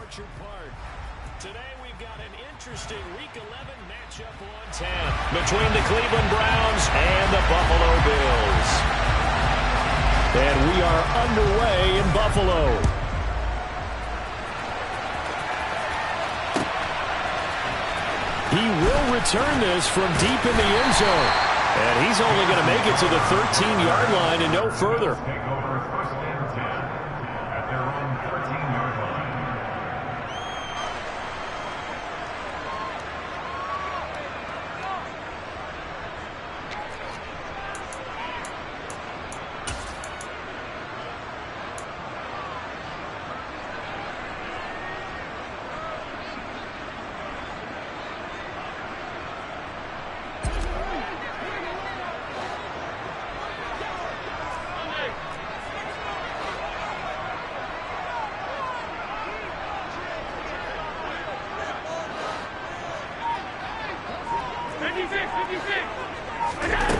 Orchard Park. Today we've got an interesting Week 11 matchup on 10 between the Cleveland Browns and the Buffalo Bills. And we are underway in Buffalo. He will return this from deep in the end zone. And he's only going to make it to the 13-yard line and no further.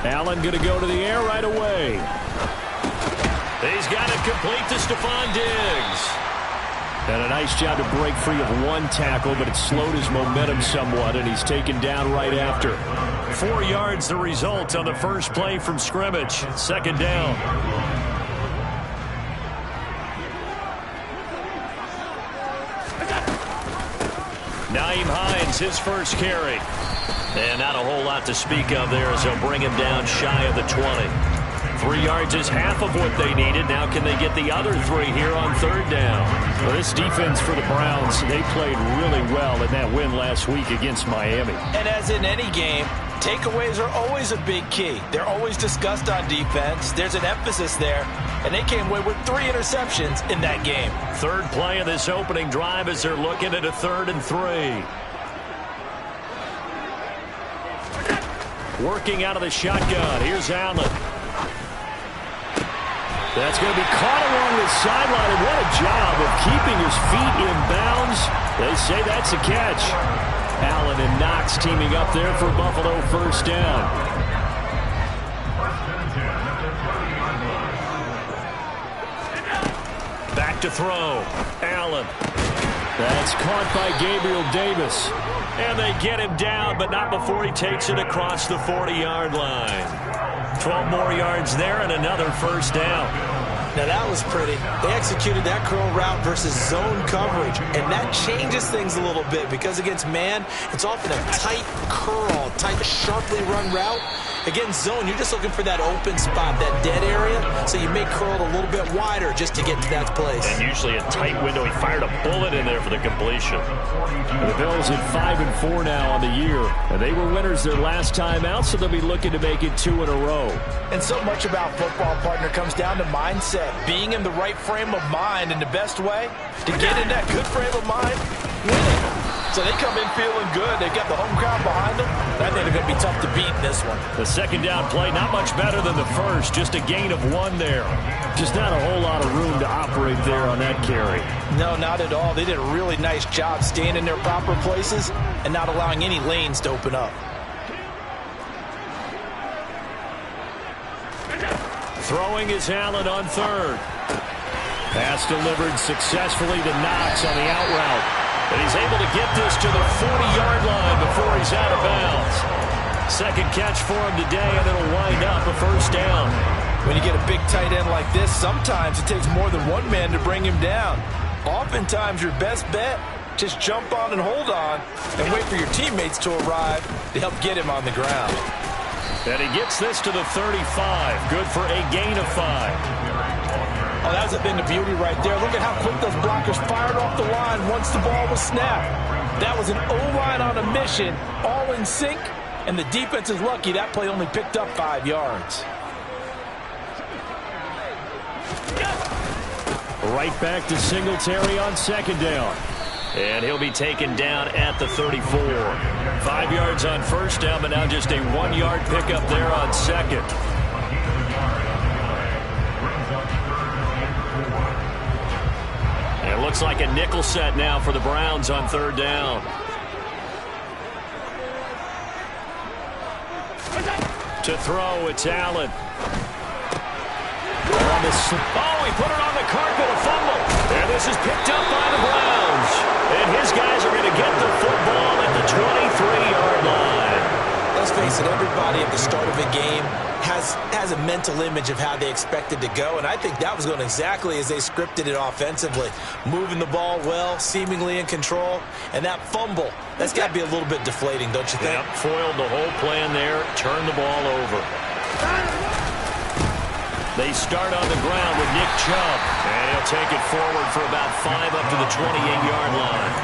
Allen going to go to the air right away. He's got it complete to Stephon Diggs. And a nice job to break free of one tackle, but it slowed his momentum somewhat, and he's taken down right after. 4 yards the result on the first play from scrimmage. Second down. Nyheim Hines, his first carry. And not a whole lot to speak of there as they'll bring him down shy of the 20. 3 yards is half of what they needed. Now can they get the other 3 here on third down? Well, this defense for the Browns, they played really well in that win last week against Miami. And as in any game, takeaways are always a big key. They're always discussed on defense. There's an emphasis there. And they came away with 3 interceptions in that game. Third play of this opening drive as they're looking at a 3rd and 3. Working out of the shotgun. Here's Allen. That's going to be caught along the sideline. And what a job of keeping his feet in bounds. They say that's a catch. Allen and Knox teaming up there for Buffalo first down. Back to throw. Allen. That's caught by Gabriel Davis. And they get him down, but not before he takes it across the 40-yard line. 12 more yards there and another first down. Now that was pretty. They executed that curl route versus zone coverage, and that changes things a little bit because against man, it's often a tight curl, tight, sharply run route. Against zone, you're just looking for that open spot, that dead area, so you may curl it a little bit wider just to get to that place. And usually a tight window. He fired a bullet in there for the completion. The Bills at 5-4 now on the year. And they were winners their last time out, so they'll be looking to make it 2 in a row. And so much about football, partner, comes down to mindset. Being in the right frame of mind, and the best way to get in that good frame of mind, winning. So they come in feeling good. They've got the home crowd behind them. I think they're going to be tough to beat in this one. The second down play, not much better than the first. Just a gain of 1 there. Just not a whole lot of room to operate there on that carry. No, not at all. They did a really nice job staying in their proper places and not allowing any lanes to open up. Throwing is Allen on third. Pass delivered successfully to Knox on the out route. And he's able to get this to the 40-yard line before he's out of bounds. Second catch for him today, and it'll wind up a first down. When you get a big tight end like this, sometimes it takes more than one man to bring him down. Oftentimes, your best bet, just jump on and hold on and wait for your teammates to arrive to help get him on the ground. And he gets this to the 35. Good for a gain of 5. Oh, that's a thing of beauty right there. Look at how quick those blockers fired off the line once the ball was snapped. That was an O-line on a mission, all in sync, and the defense is lucky that play only picked up 5 yards. Right back to Singletary on second down. And he'll be taken down at the 34. 5 yards on first down, but now just a 1-yard pickup there on second. It looks like a nickel set now for the Browns on third down. To throw, it's Allen. Oh, he put it on the carpet, a fumble. And this is picked up by the Browns. everybody at the start of a game has a mental image of how they expected to go, and I think that was going exactly as they scripted it offensively. Moving the ball well, seemingly in control, and that fumble, that's got to be a little bit deflating, don't you think? Yep, foiled the whole plan there, turned the ball over. They start on the ground with Nick Chubb, and he'll take it forward for about 5 up to the 28-yard line.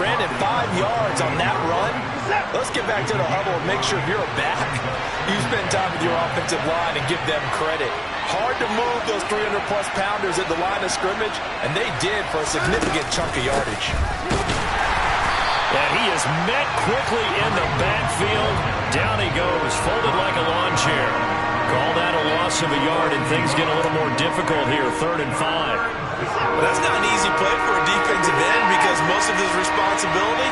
Brandon, 5 yards on that run. Let's get back to the huddle and make sure you're a back. You spend time with your offensive line and give them credit. Hard to move those 300-plus pounders at the line of scrimmage, and they did for a significant chunk of yardage. And he is met quickly in the backfield. Down he goes, folded like a lawn chair. Call that a loss of a yard, and things get a little more difficult here, 3rd and 5. Well, that's not an easy play for a defensive end because most of his responsibility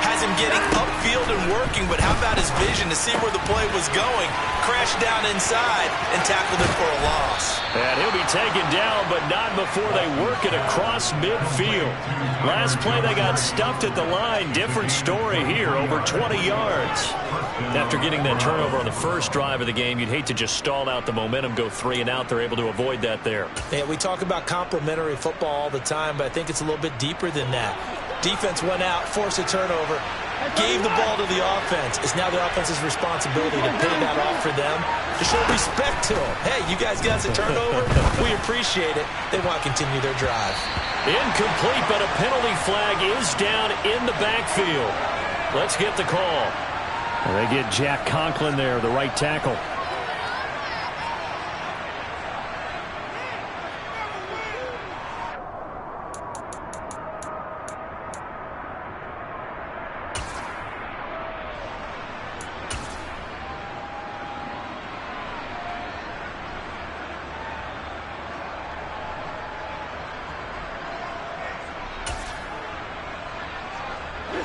has him getting upfield and working, but how about his vision to see where the play was going, crashed down inside, and tackled it for a loss. And he'll be taken down, but not before they work it across midfield. Last play they got stuffed at the line. Different story here, over 20 yards. After getting that turnover on the first drive of the game, you'd hate to just stall out the momentum, go 3 and out. They're able to avoid that there. Yeah, we talk about complementary football all the time, but I think it's a little bit deeper than that. Defense went out, forced a turnover, gave the ball to the offense. It's now the offense's responsibility to pay that off for them, to show respect to them. Hey, you guys got us a turnover. We appreciate it. They want to continue their drive. Incomplete, but a penalty flag is down in the backfield. Let's get the call. And they get Jack Conklin there, the right tackle.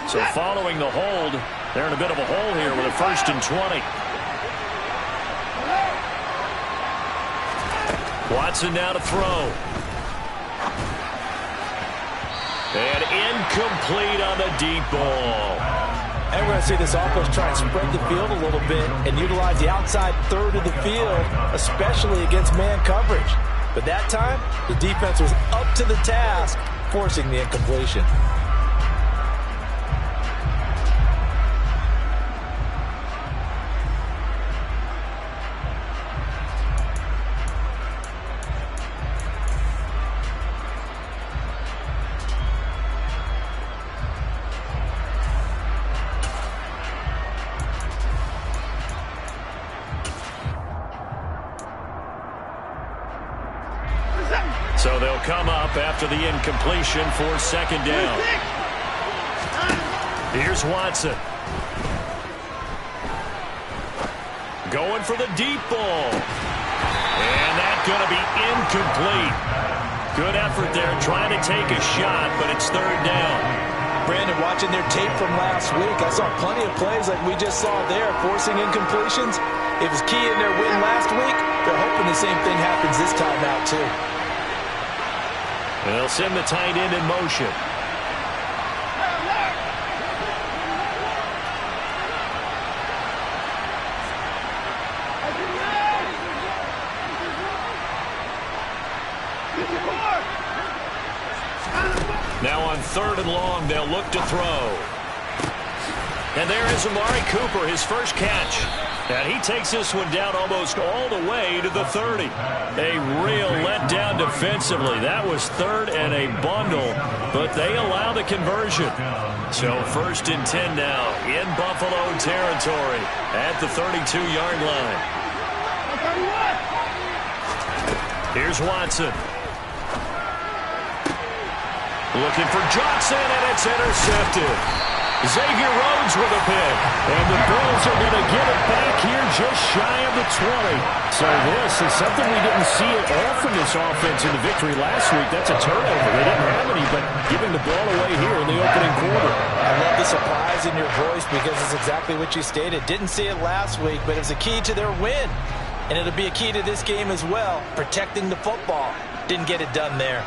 So following the hold, they're in a bit of a hole here with a 1st and 20. Watson now to throw. And incomplete on the deep ball. And we're going to see this offense try and spread the field a little bit and utilize the outside third of the field, especially against man coverage. But that time, the defense was up to the task, forcing the incompletion. So they'll come up after the incompletion for 2nd down. Here's Watson. Going for the deep ball. And that's going to be incomplete. Good effort there trying to take a shot, but it's 3rd down. Brandon, watching their tape from last week, I saw plenty of plays like we just saw there, forcing incompletions. It was key in their win last week. They're hoping the same thing happens this time out, too. And they'll send the tight end in motion. Now on 3rd and long, they'll look to throw. And there is Amari Cooper, his first catch. And he takes this one down almost all the way to the 30. A real letdown defensively. That was 3rd and a bundle, but they allow the conversion. So 1st and 10 now in Buffalo territory at the 32-yard line. Here's Watson. Looking for Johnson, and it's intercepted. Xavier Rhodes with a pick. And the Bills are going to get it back here just shy of the 20. So this is something we didn't see at all from this offense in the victory last week. That's a turnover. They didn't have any, but giving the ball away here in the opening quarter. I love the surprise in your voice because it's exactly what you stated. Didn't see it last week, but it was a key to their win. And it'll be a key to this game as well, protecting the football. Didn't get it done there.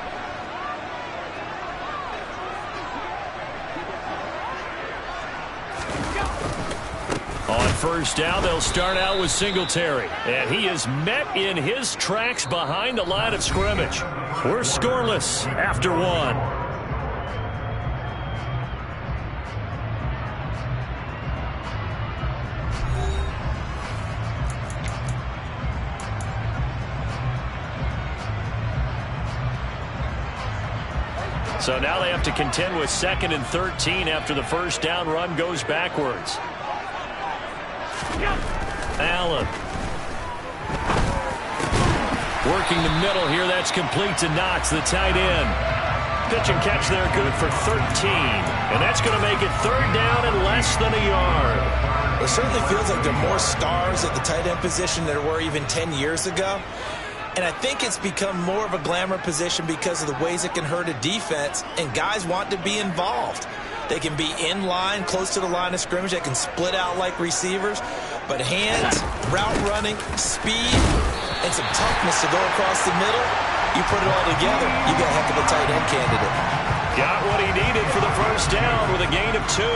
On first down. They'll start out with Singletary. And he is met in his tracks behind the line of scrimmage. We're scoreless after one. So now they have to contend with 2nd and 13 after the first down run goes backwards. Allen. Working the middle here. That's complete to Knox, the tight end. Pitch and catch there good for 13. And that's going to make it 3rd down and less than a yard. It certainly feels like there are more stars at the tight end position than there were even 10 years ago. And I think it's become more of a glamour position because of the ways it can hurt a defense, and guys want to be involved. They can be in line, close to the line of scrimmage. They can split out like receivers. But hands, route running, speed, and some toughness to go across the middle, you put it all together, you got a heck of a tight end candidate. Got what he needed for the first down with a gain of 2.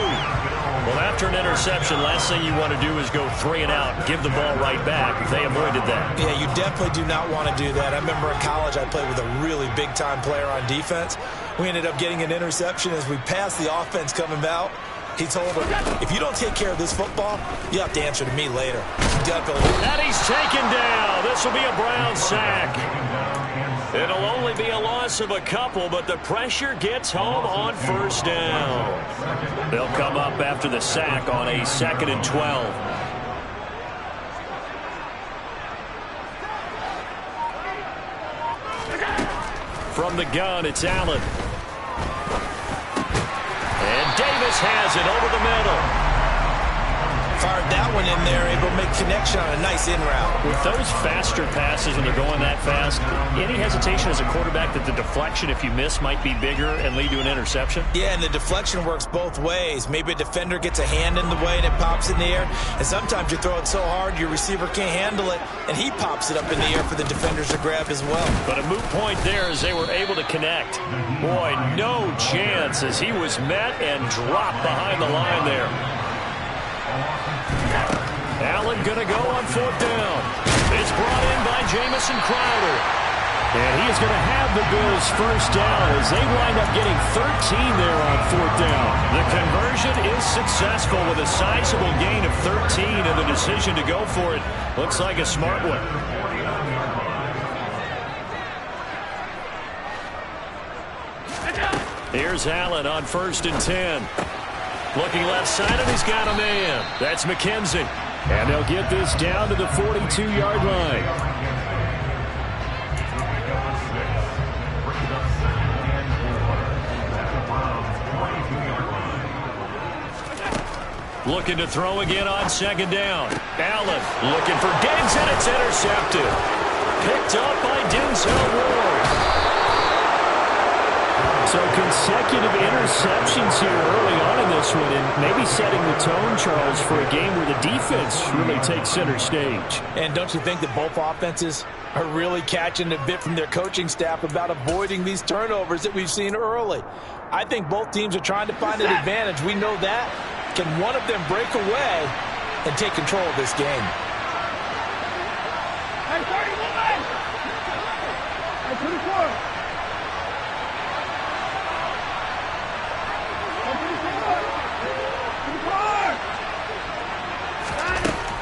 Well, after an interception, last thing you want to do is go 3 and out and give the ball right back. They avoided that. Yeah, you definitely do not want to do that. I remember in college I played with a really big-time player on defense. We ended up getting an interception as we passed the offense coming out. He told him, if you don't take care of this football, you have to answer to me later. Definitely. And he's taken down. This will be a Brown sack. It'll only be a loss of a couple, but the pressure gets home on first down. They'll come up after the sack on a 2nd and 12. From the gun, it's Allen. And Davis has it over the middle. Fired that one in there, able to make connection on a nice in route. With those faster passes when they're going that fast, any hesitation as a quarterback that the deflection, if you miss, might be bigger and lead to an interception? Yeah, and the deflection works both ways. Maybe a defender gets a hand in the way and it pops in the air. And sometimes you throw it so hard your receiver can't handle it, and he pops it up in the air for the defenders to grab as well. But a moot point there as they were able to connect. Boy, no chance as he was met and dropped behind the line there. Allen going to go on 4th down. It's brought in by Jamison Crowder. And he is going to have the Bills' first down as they wind up getting 13 there on 4th down. The conversion is successful with a sizable gain of 13, and the decision to go for it looks like a smart one. Here's Allen on 1st and 10. Looking left side, and he's got a man. That's McKenzie. And they'll get this down to the 42-yard line. Looking to throw again on 2nd down. Allen looking for Diggs, and it's intercepted. Picked up by Denzel Ward. So consecutive interceptions here early on in this one, and maybe setting the tone, Charles, for a game where the defense really takes center stage. And don't you think that both offenses are really catching a bit from their coaching staff about avoiding these turnovers that we've seen early? I think both teams are trying to find an advantage. We know that. Can one of them break away and take control of this game? Hey, 31! Hey, 24!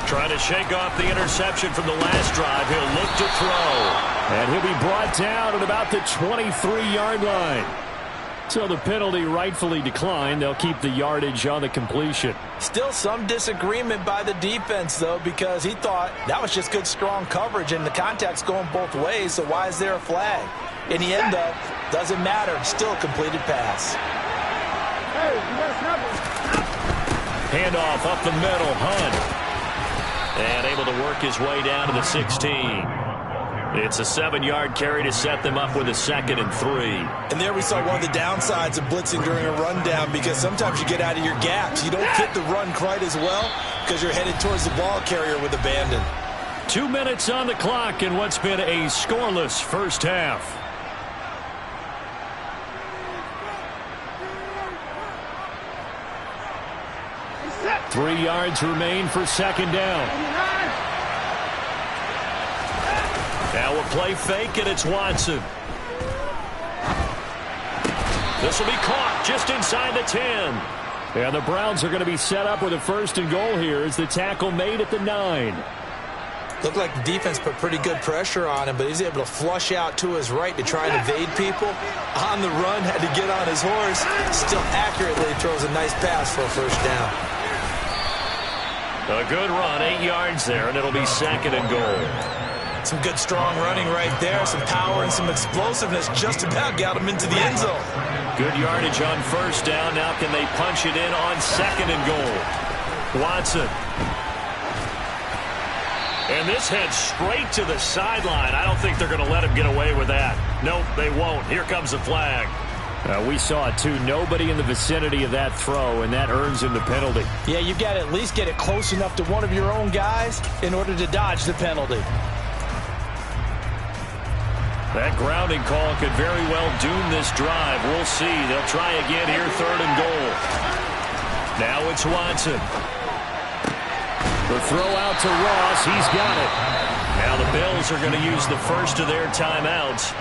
Trying to shake off the interception from the last drive. He'll look to throw. And he'll be brought down at about the 23-yard line. So the penalty rightfully declined. They'll keep the yardage on the completion. Still some disagreement by the defense, though, because he thought that was just good, strong coverage, and the contact's going both ways, so why is there a flag? In the end, though, doesn't matter. Still a completed pass. Hey, you got a snapper. Handoff up the middle. Hunt. And able to work his way down to the 16. It's a 7-yard carry to set them up with a 2nd and 3. And there we saw one of the downsides of blitzing during a rundown, because sometimes you get out of your gaps. You don't fit the run quite as well because you're headed towards the ball carrier with abandon. 2 minutes on the clock in what's been a scoreless first half. Set. 3 yards remain for second down. Now a play fake, and it's Watson. This will be caught just inside the 10. And the Browns are going to be set up with a 1st and goal here as the tackle made at the 9. Looked like the defense put pretty good pressure on him, but he's able to flush out to his right to try and evade people. On the run, had to get on his horse. Still accurately throws a nice pass for a 1st down. A good run, 8 yards there, and it'll be 2nd and goal. Some good, strong running right there. Some power and some explosiveness just about got him into the end zone. Good yardage on 1st down. Now can they punch it in on 2nd and goal? Watson. And this heads straight to the sideline. I don't think they're going to let him get away with that. Nope, they won't. Here comes the flag. We saw it, too. Nobody in the vicinity of that throw, and that earns him the penalty. Yeah, you've got to at least get it close enough to one of your own guys in order to dodge the penalty. That grounding call could very well doom this drive. We'll see. They'll try again here, 3rd and goal. Now it's Watson. The throw out to Ross. He's got it. Now the Bills are going to use the first of their timeouts.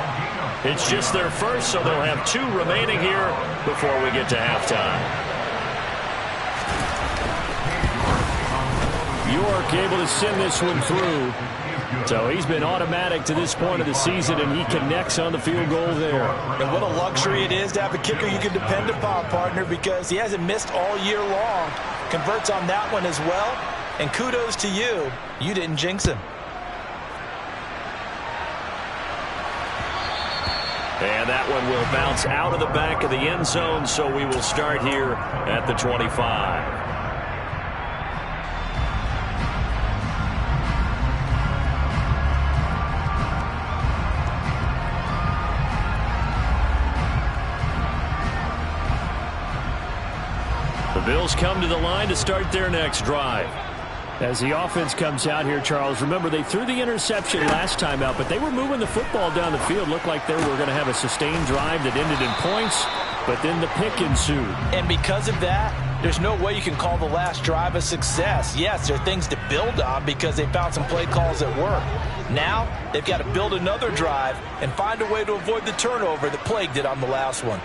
It's just their first, so they'll have 2 remaining here before we get to halftime. York able to send this one through. So he's been automatic to this point of the season, and he connects on the field goal there. And what a luxury it is to have a kicker you can depend upon, partner, because he hasn't missed all year long. Converts on that one as well. And kudos to you. You didn't jinx him. And that one will bounce out of the back of the end zone, so we will start here at the 25. The Bills come to the line to start their next drive. As the offense comes out here, Charles, remember they threw the interception last time out, but they were moving the football down the field. Looked like they were going to have a sustained drive that ended in points, but then the pick ensued. And because of that, there's no way you can call the last drive a success. Yes, there are things to build on because they found some play calls that work. Now, they've got to build another drive and find a way to avoid the turnover that plagued it on the last one.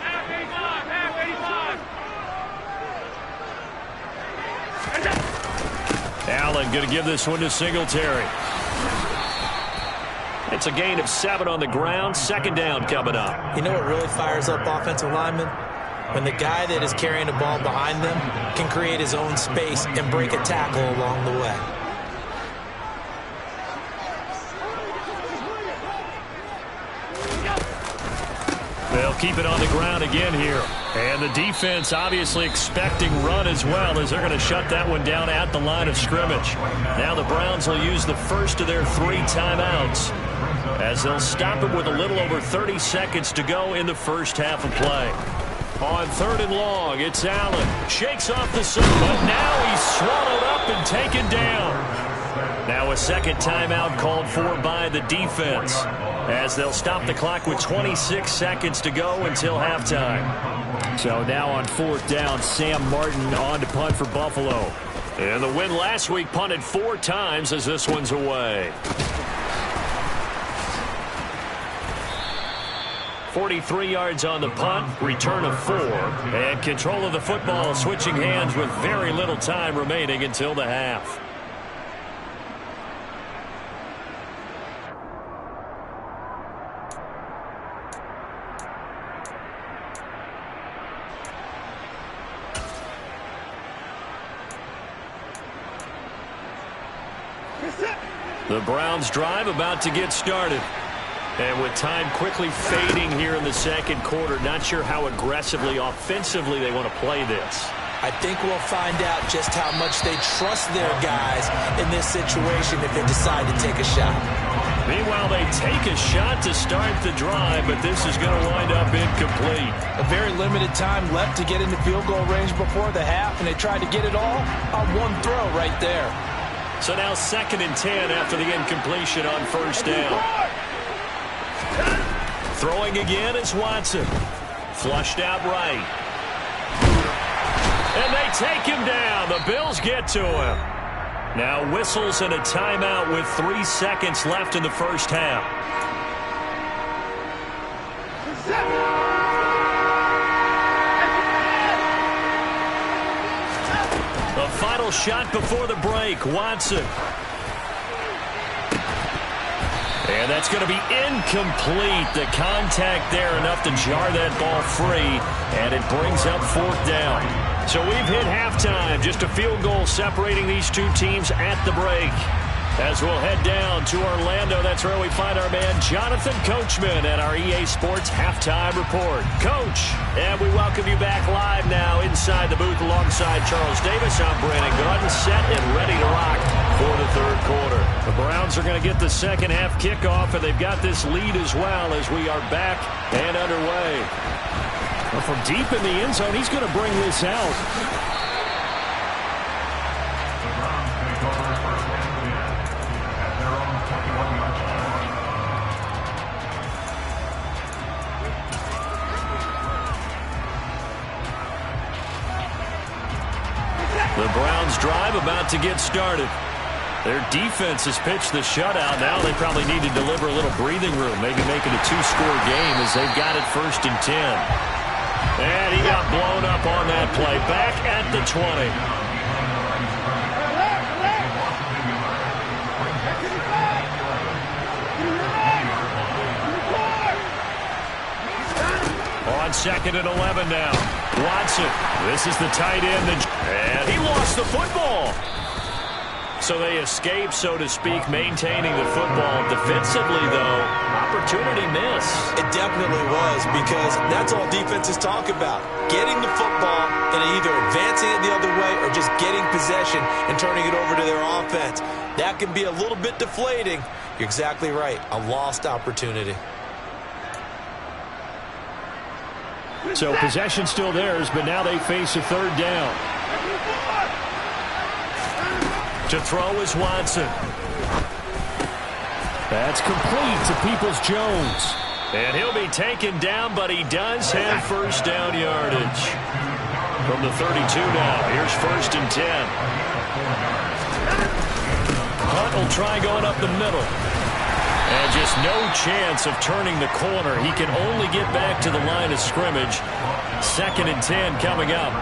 Allen going to give this one to Singletary. It's a gain of 7 on the ground. 2nd down coming up. You know what really fires up offensive linemen? When the guy that is carrying the ball behind them can create his own space and break a tackle along the way. They'll keep it on the ground again here. And the defense obviously expecting run as well, as they're going to shut that one down at the line of scrimmage. Now the Browns will use the first of their 3 timeouts, as they'll stop it with a little over 30 seconds to go in the first half of play. On 3rd and long, it's Allen. Shakes off the sun, but now he's swallowed up and taken down. Now a 2nd timeout called for by the defense, as they'll stop the clock with 26 seconds to go until halftime. So now on 4th down, Sam Martin on to punt for Buffalo. And the win last week punted 4 times as this one's away. 43 yards on the punt, return of 4. And control of the football switching hands with very little time remaining until the half. The Browns drive about to get started. And with time quickly fading here in the 2nd quarter, not sure how aggressively, offensively they want to play this. I think we'll find out just how much they trust their guys in this situation if they decide to take a shot. Meanwhile, they take a shot to start the drive, but this is going to wind up incomplete. A very limited time left to get into field goal range before the half, and they tried to get it all on one throw right there. So now 2nd and 10 after the incompletion on 1st down. Throwing again is Watson. Flushed out right. And they they take him down. The Bills get to him. Now whistles and a timeout with 3 seconds left in the first half. The final shot before the break, Watson. And that's going to be incomplete. The contact there enough to jar that ball free, and it brings up 4th down. So we've hit halftime. Just a field goal separating these two teams at the break. As we'll head down to Orlando, that's where we find our man Jonathan Coachman at our EA Sports Halftime Report. Coach, and we welcome you back live now inside the booth alongside Charles Davis. I'm Brandon Gaudin, set and ready to rock for the third quarter. The Browns are going to get the second half kickoff, and they've got this lead as well as we are back and underway. Well, from deep in the end zone, he's going to bring this out. The Browns drive about to get started. Their defense has pitched the shutout. Now they probably need to deliver a little breathing room, maybe make it a 2-score game as they've got it 1st and 10. And he got blown up on that play. Back at the 20. On 2nd and 11 now. Watson. This is the tight end. And he lost the football. So they escape, so to speak, maintaining the football. Defensively, though, opportunity miss. It definitely was, because that's all defenses talk about. Getting the football and either advancing it the other way or just getting possession and turning it over to their offense. That can be a little bit deflating. You're exactly right. A lost opportunity. So possession still theirs, but now they face a 3rd down. To throw is Watson. That's complete to Peoples-Jones. And he'll be taken down, but he does have 1st down yardage. From the 32 now, here's 1st and 10. Hunt will try going up the middle. And just no chance of turning the corner. He can only get back to the line of scrimmage. 2nd and 10 coming up.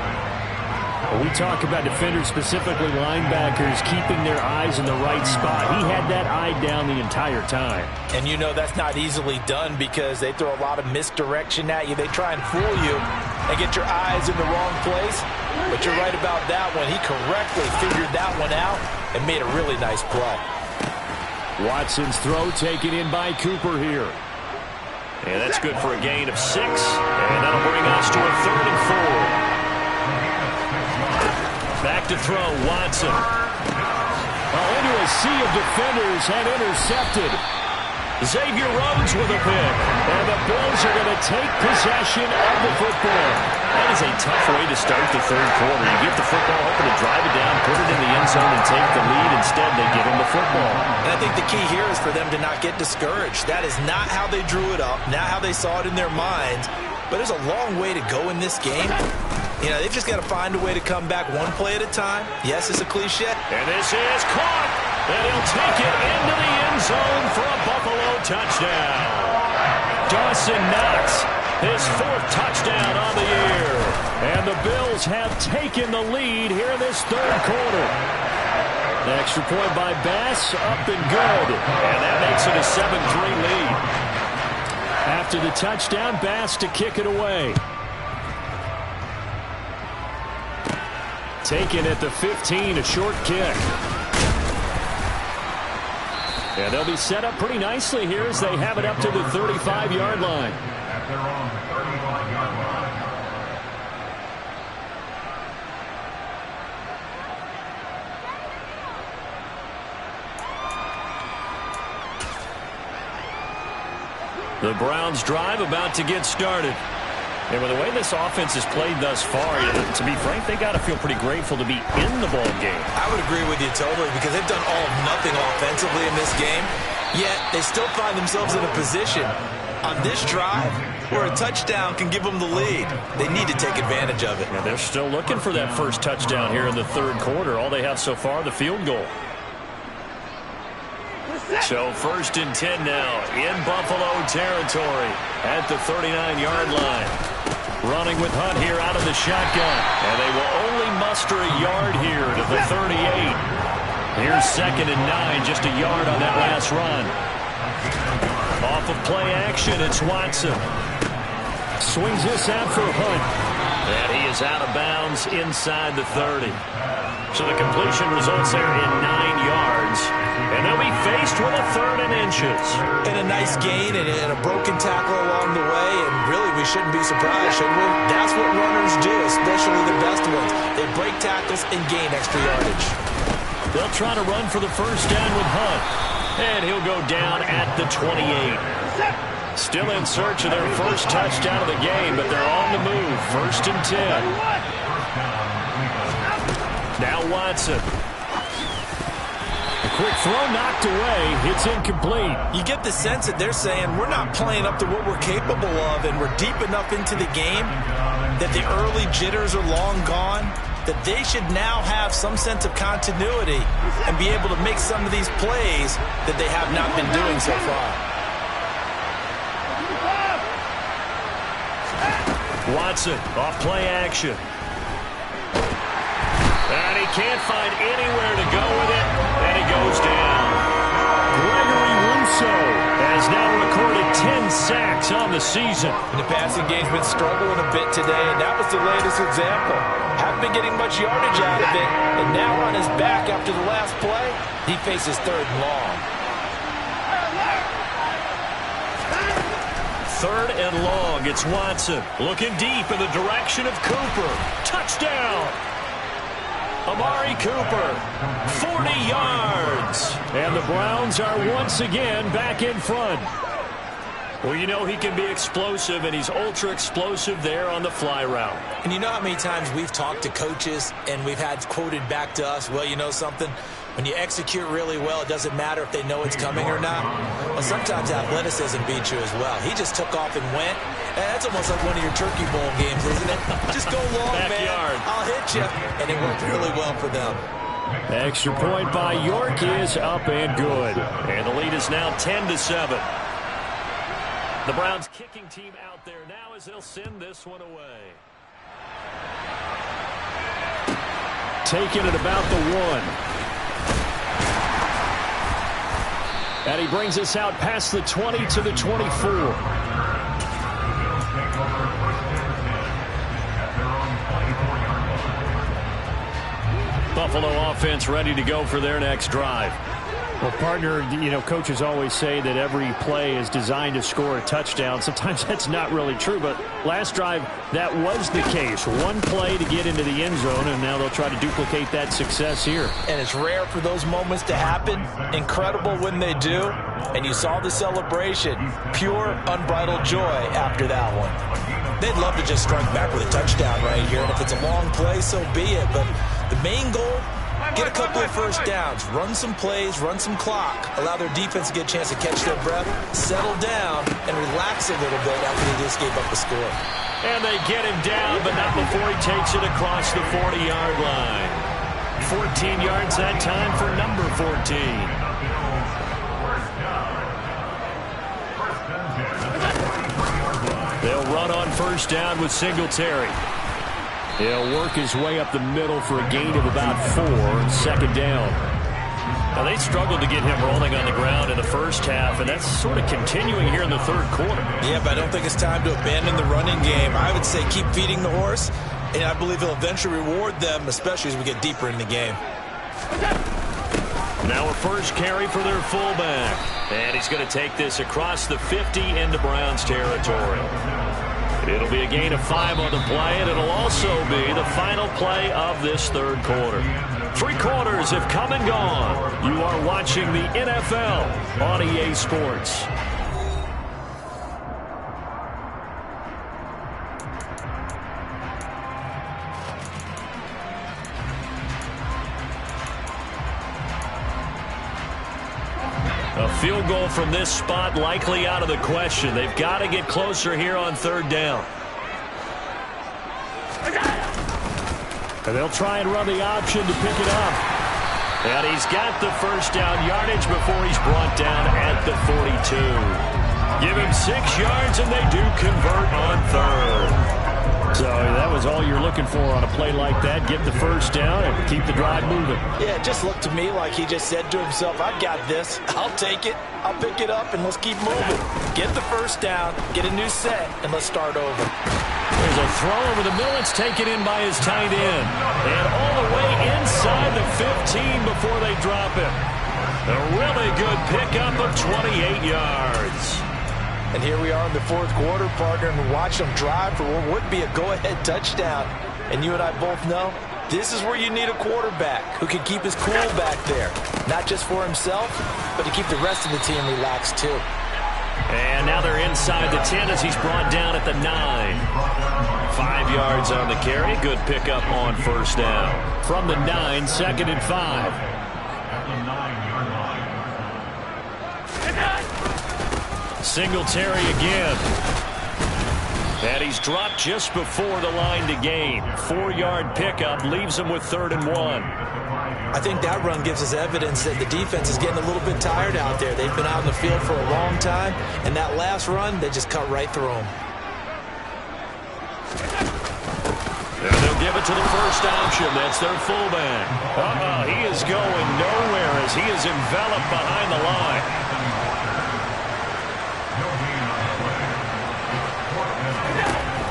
When we talk about defenders, specifically linebackers, keeping their eyes in the right spot. He had that eye down the entire time. And you know that's not easily done because they throw a lot of misdirection at you. They try and fool you and get your eyes in the wrong place. But you're right about that one. He correctly figured that one out and made a really nice play. Watson's throw taken in by Cooper here. And that's good for a gain of 6. And that'll bring us to a 3rd and 4. Back to throw, Watson. Into a sea of defenders and intercepted. Xavier Rhodes with a pick. And the Bills are going to take possession of the football. That is a tough way to start the third quarter. You get the football, hoping to drive it down, put it in the end zone, and take the lead. Instead, they give him the football. And I think the key here is for them to not get discouraged. That is not how they drew it up, not how they saw it in their minds. But there's a long way to go in this game. You know, they've just got to find a way to come back one play at a time. Yes, it's a cliche. And this is caught. And he'll take it into the end zone for a Buffalo touchdown. Dawson Knox, his 4th touchdown on the year. And the Bills have taken the lead here in this third quarter. The extra point by Bass, up and good. And that makes it a 7-3 lead. After the touchdown, Bass to kick it away. Taken at the 15, a short kick. And they'll be set up pretty nicely here as they have it up to the 35-yard line. The Browns drive about to get started. And with the way this offense has played thus far, to be frank, they got to feel pretty grateful to be in the ball game. I would agree with you totally because they've done all of nothing offensively in this game, yet they still find themselves in a position on this drive where a touchdown can give them the lead. They need to take advantage of it. Yeah, they're still looking for that first touchdown here in the third quarter. All they have so far, the field goal. So 1st and 10 now in Buffalo territory at the 39-yard line. Running with Hunt here out of the shotgun. And they will only muster a yard here to the 38. Here's 2nd and 9, just a yard on that last run. Off of play action, it's Watson. Swings this out for Hunt. And he is out of bounds inside the 30. So the completion results there in 9 yards. And they'll be faced with a 3rd and inches. And a nice gain and a broken tackle along the way. And really, we shouldn't be surprised, should we? That's what runners do, especially the best ones. They break tackles and gain extra yardage. They'll try to run for the first down with Hunt. And he'll go down at the 28. Still in search of their first touchdown of the game, but they're on the move. 1st and 10. Now Watson. A quick throw knocked away. It's incomplete. You get the sense that they're saying we're not playing up to what we're capable of, and we're deep enough into the game that the early jitters are long gone, that they should now have some sense of continuity and be able to make some of these plays that they have not been doing so far. Watson off play action. And he can't find anywhere to go with it, and he goes down. Gregory Rousseau has now recorded 10 sacks on the season. And the passing game's been struggling a bit today, and that was the latest example. Haven't been getting much yardage out of it, and now on his back after the last play, he faces 3rd and long. 3rd and long, it's Watson looking deep in the direction of Cooper. Touchdown! Amari Cooper, 40 yards. And the Browns are once again back in front. Well, you know he can be explosive, and he's ultra explosive there on the fly route. And you know how many times we've talked to coaches and we've had quoted back to us, well, you know something? When you execute really well, it doesn't matter if they know it's coming or not. Well, sometimes athleticism beats you as well. He just took off and went. And that's almost like one of your Turkey Bowl games, isn't it? Just go long, Backyard. man. I'll hit you. And it worked really well for them. Extra point by York is up and good. And the lead is now 10-7. The Browns kicking team out there now as they'll send this one away. Taking it about the 1. And he brings us out past the 20 to the 24. Buffalo offense ready to go for their next drive. Well, partner, you know, coaches always say that every play is designed to score a touchdown. Sometimes that's not really true, but last drive, that was the case. One play to get into the end zone, and now they'll try to duplicate that success here. And it's rare for those moments to happen. Incredible when they do. And you saw the celebration. Pure, unbridled joy after that one. They'd love to just strike back with a touchdown right here. And if it's a long play, so be it. But the main goal, get a couple of first downs, run some plays, run some clock, allow their defense to get a chance to catch their breath, settle down, and relax a little bit after they just gave up the score. And they get him down, but not before he takes it across the 40-yard line. 14 yards that time for number 14. They'll run on first down with Singletary. He'll work his way up the middle for a gain of about 4, 2nd down. Now, they struggled to get him rolling on the ground in the first half, and that's sort of continuing here in the third quarter. Yeah, but I don't think it's time to abandon the running game. I would say keep feeding the horse, and I believe he'll eventually reward them, especially as we get deeper in the game. Now a first carry for their fullback. And he's going to take this across the 50 into Browns territory. It'll be a gain of 5 on the play, and it'll also be the final play of this third quarter. 3 quarters have come and gone. You are watching the NFL on EA Sports. A field goal from this spot likely out of the question. They've got to get closer here on third down. And they'll try and run the option to pick it up. And he's got the first down yardage before he's brought down at the 42. Give him 6 yards, and they do convert on third. So that was all you're looking for on a play like that. Get the first down and keep the drive moving. Yeah, it just looked to me like he just said to himself, I got this. I'll take it. I'll pick it up, and let's keep moving. Get the first down, get a new set, and let's start over. There's a throw over the middle. It's taken in by his tight end. And all the way inside the 15 before they drop it. A really good pickup of 28 yards. And here we are in the fourth quarter, partner, and watch them drive for what would be a go-ahead touchdown. And you and I both know this is where you need a quarterback who can keep his cool back there. Not just for himself, but to keep the rest of the team relaxed too. And now they're inside the 10 as he's brought down at the 9. 5 yards on the carry. Good pickup on first down. From the 9, 2nd and 5. Singletary again. And he's dropped just before the line to gain. 4-yard pickup leaves him with 3rd and 1. I think that run gives us evidence that the defense is getting a little bit tired out there. They've been out in the field for a long time, and that last run, they just cut right through them. And they'll give it to the first option. That's their fullback. He is going nowhere as he is enveloped behind the line.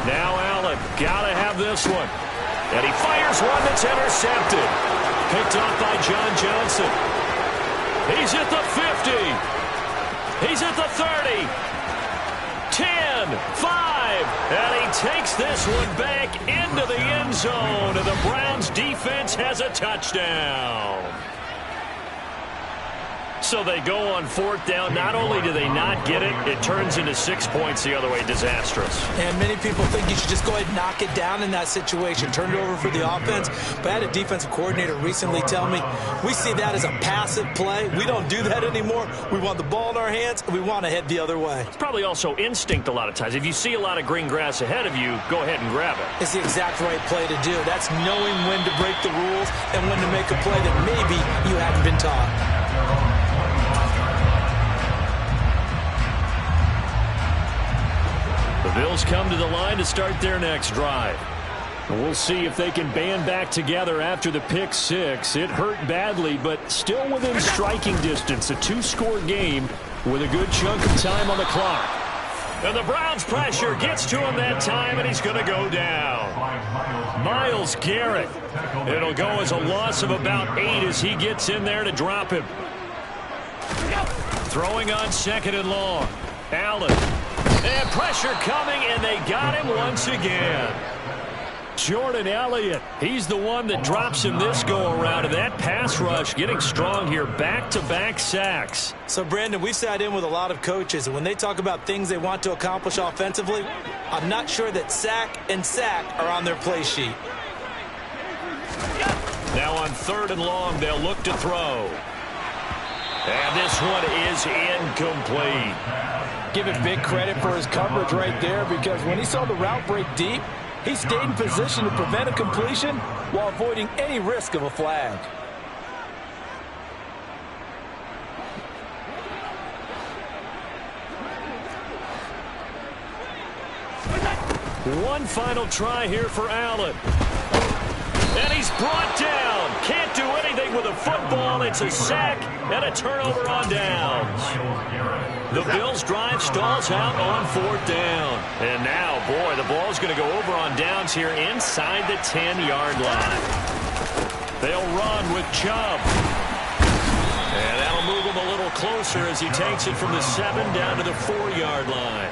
Now Allen, gotta have this one. And he fires one that's intercepted. Picked off by John Johnson. He's at the 50. He's at the 30. 10, 5. And he takes this one back into the end zone. And the Browns defense has a touchdown. So they go on 4th down. Not only do they not get it, it turns into 6 points the other way. Disastrous. And many people think you should just go ahead and knock it down in that situation. Turn it over for the offense. But I had a defensive coordinator recently tell me, we see that as a passive play. We don't do that anymore. We want the ball in our hands, and we want to head the other way. It's probably also instinct a lot of times. If you see a lot of green grass ahead of you, go ahead and grab it. It's the exact right play to do. That's knowing when to break the rules and when to make a play that maybe you haven't been taught. The Bills come to the line to start their next drive. We'll see if they can band back together after the pick 6. It hurt badly, but still within striking distance. A 2-score game with a good chunk of time on the clock. And the Browns pressure gets to him that time, and he's going to go down. Myles Garrett. It'll go as a loss of about 8 as he gets in there to drop him. Throwing on 2nd and long. Allen. And pressure coming, and they got him once again. Jordan Elliott, he's the one that drops him this go-around, and that pass rush getting strong here, back-to-back sacks. So, Brandon, we've sat in with a lot of coaches, and when they talk about things they want to accomplish offensively, I'm not sure that sack and sack are on their play sheet. Now on 3rd and long, they'll look to throw. And this one is incomplete. Give it big credit for his coverage right there, because when he saw the route break deep, he stayed in position to prevent a completion while avoiding any risk of a flag. One final try here for Allen. And he's brought down. Can't do anything with a football. It's a sack and a turnover on downs. The Bills drive stalls out on 4th down. And now, boy, the ball's going to go over on downs here inside the 10-yard line. They'll run with Chubb. And that'll move him a little closer as he takes it from the 7 down to the 4-yard line.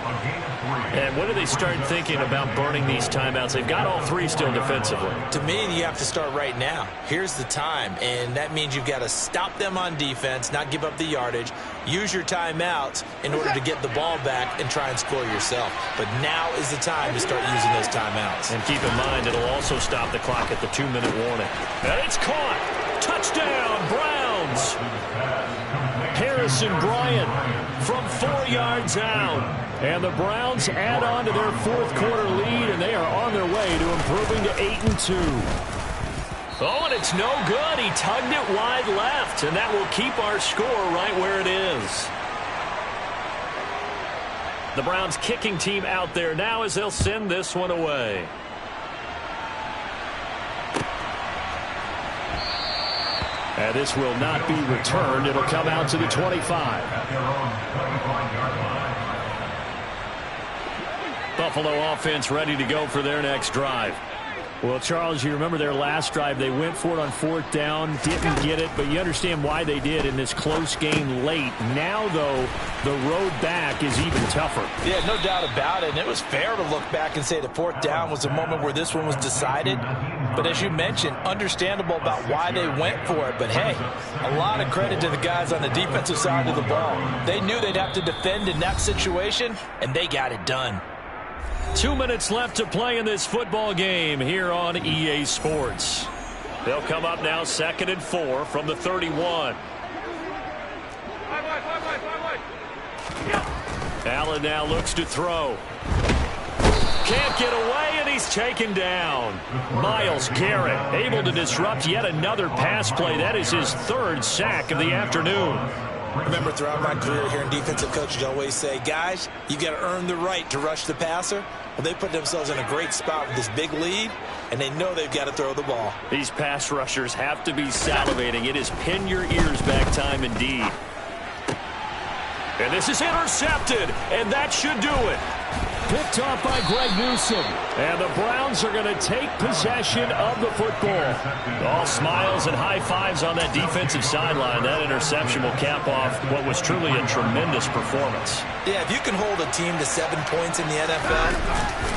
And when do they start thinking about burning these timeouts? They've got all 3 still defensively. To me, you have to start right now. Here's the time, and that means you've got to stop them on defense, not give up the yardage, use your timeouts in order to get the ball back and try and score yourself. But now is the time to start using those timeouts. And keep in mind, it'll also stop the clock at the 2-minute warning. And it's caught. Touchdown, Browns. Harrison Bryant from 4 yards out. And the Browns add on to their fourth quarter lead, and they are on their way to improving to 8-2. Oh, and it's no good. He tugged it wide left, and that will keep our score right where it is. The Browns kicking team out there now as they'll send this one away. And this will not be returned. It'll come out to the 25. Buffalo offense ready to go for their next drive. Well, Charles, you remember their last drive. They went for it on 4th down, didn't get it, but you understand why they did in this close game late. Now, though, the road back is even tougher. Yeah, no doubt about it. And it was fair to look back and say the 4th down was the moment where this one was decided. But as you mentioned, understandable about why they went for it. But, hey, a lot of credit to the guys on the defensive side of the ball. They knew they'd have to defend in that situation, and they got it done. 2 minutes left to play in this football game here on EA Sports. They'll come up now 2nd and 4 from the 31. Allen now looks to throw. Can't get away, and he's taken down. Myles Garrett able to disrupt yet another pass play. That is his 3rd sack of the afternoon. Remember, throughout my career here in defensive coaches, I always say, guys, you got to earn the right to rush the passer. Well, they put themselves in a great spot with this big lead, and they know they've got to throw the ball. These pass rushers have to be salivating. It is pin your ears back time indeed. And this is intercepted, and that should do it. Picked off by Greg Newsome. And the Browns are going to take possession of the football. All smiles and high fives on that defensive sideline. That interception will cap off what was truly a tremendous performance. Yeah, if you can hold a team to 7 points in the NFL,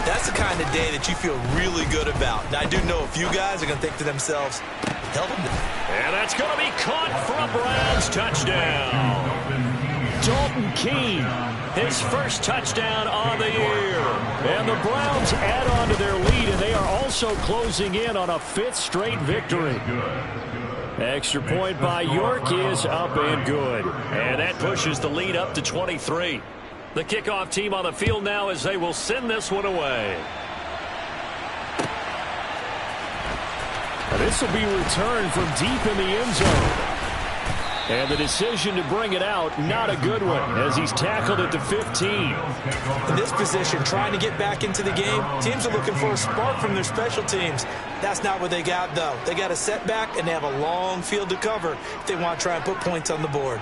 that's the kind of day that you feel really good about. Now, I do know a few guys are going to think to themselves, hell, and that's going to be caught for a Browns touchdown. Dalton Keene, his first touchdown on the year. And the Browns add on to their lead, and they are also closing in on a 5th straight victory. Extra point by York is up and good. And that pushes the lead up to 23. The kickoff team on the field now as they will send this one away. This will be returned from deep in the end zone. And the decision to bring it out, not a good one, as he's tackled at the 15. In this position, trying to get back into the game, teams are looking for a spark from their special teams. That's not what they got, though. They got a setback, and they have a long field to cover if they want to try and put points on the board.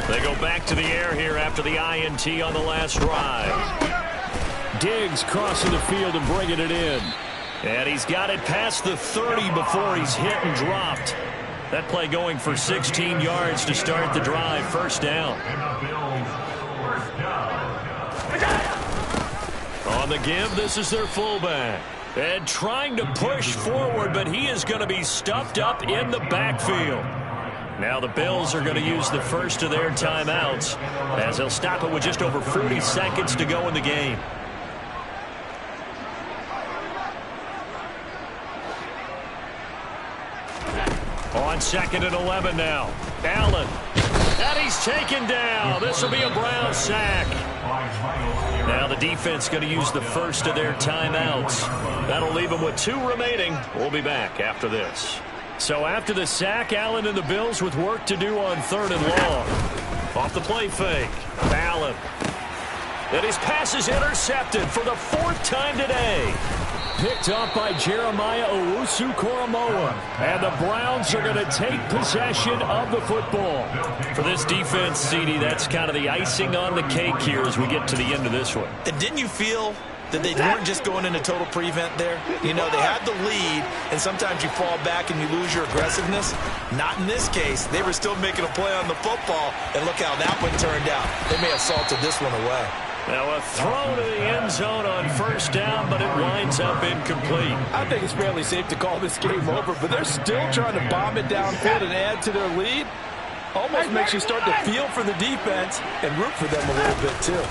They go back to the air here after the INT on the last drive. Diggs crossing the field and bringing it in. And he's got it past the 30 before he's hit and dropped. That play going for 16 yards to start the drive. 1st down. On the give, this is their fullback. And trying to push forward, but he is going to be stuffed up in the backfield. Now the Bills are going to use the first of their timeouts as they'll stop it with just over 40 seconds to go in the game. On 2nd and 11 now. Allen. And he's taken down. This will be a Browns sack. Now the defense going to use the first of their timeouts. That'll leave them with 2 remaining. We'll be back after this. So after the sack, Allen and the Bills with work to do on 3rd and long. Off the play fake. Allen. And his pass is intercepted for the 4th time today. Picked up by Jeremiah Owusu-Koramoah. And the Browns are going to take possession of the football. For this defense, CD, that's kind of the icing on the cake here as we get to the end of this one. And didn't you feel that they weren't just going into total prevent there? You know, they had the lead, and sometimes you fall back and you lose your aggressiveness. Not in this case. They were still making a play on the football, and look how that one turned out. They may have salted this one away. Now a throw to the end zone on 1st down, but it winds up incomplete. I think it's fairly safe to call this game over, but they're still trying to bomb it downfield and add to their lead. Almost makes you start to feel for the defense and root for them a little bit too.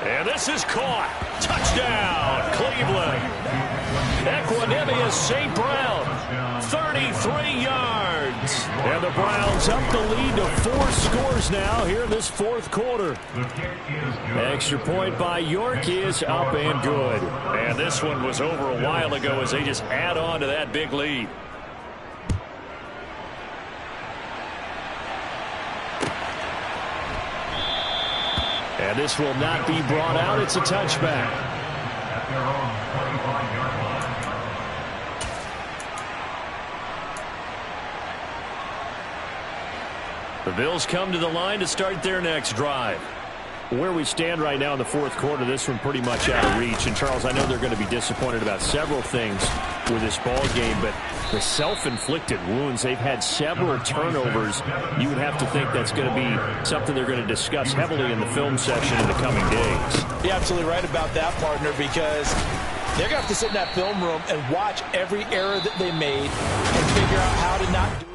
And this is caught. Touchdown, Cleveland. Equanimeous St. Brown, 33 yards. And the Browns up the lead to 4 scores now here in this fourth quarter. Extra point by York is up and good. And this one was over a while ago as they just add on to that big lead. And this will not be brought out. It's a touchback. The Bills come to the line to start their next drive. Where we stand right now in the fourth quarter, this one pretty much out of reach. And, Charles, I know they're going to be disappointed about several things with this ball game, but the self-inflicted wounds, they've had several turnovers. You would have to think that's going to be something they're going to discuss heavily in the film session in the coming days. You're absolutely right about that, partner, because they're going to have to sit in that film room and watch every error that they made and figure out how to not do it.